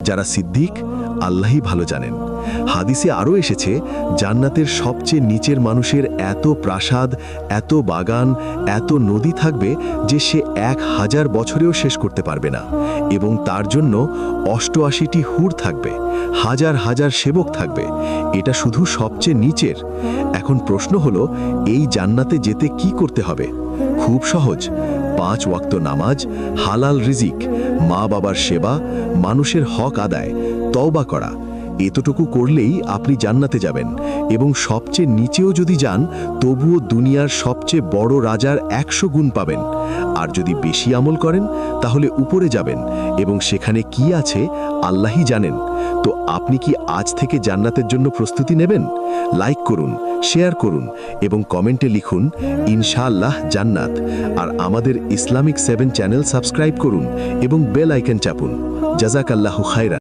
যারা সিদ্দিক, আল্লাহই ভালো জানেন। হাদিসে আরও এসেছে, জান্নাতের সবচেয়ে নিচের মানুষের এত প্রাসাদ, এত বাগান, এত নদী থাকবে যে সে 1000 বছরেও শেষ করতে পারবে না, এবং তার জন্য 88টি হুর থাকবে, হাজার হাজার সেবক থাকবে। এটা শুধু সবচেয়ে নিচের। এখন প্রশ্ন হলো, এই জান্নাতে যেতে কি করতে হবে? খুব সহজ, 5 ওয়াক্ত নামাজ, হালাল রিজিক, মা বাবার সেবা, মানুষের হক আদায়, তওবা করা। এতটুকু করলেই আপনি জান্নাতে যাবেন, এবং সবচেয়ে নিচেও যদি যান তবুও দুনিয়ার সবচেয়ে বড় রাজার 100 গুণ পাবেন। আর যদি বেশি আমল করেন তাহলে উপরে যাবেন, এবং সেখানে কি আছে আল্লাহই জানেন। তো আপনি কি আজ থেকে জান্নাতের জন্য প্রস্তুতি নেবেন? লাইক করুন, শেয়ার করুন এবং কমেন্টে লিখুন ইনশাআল্লাহ জান্নাত। আর আমাদের ইসলামিক 7 চ্যানেল সাবস্ক্রাইব করুন এবং বেল আইকন চাপুন। জাযাকাল্লাহু খায়রান।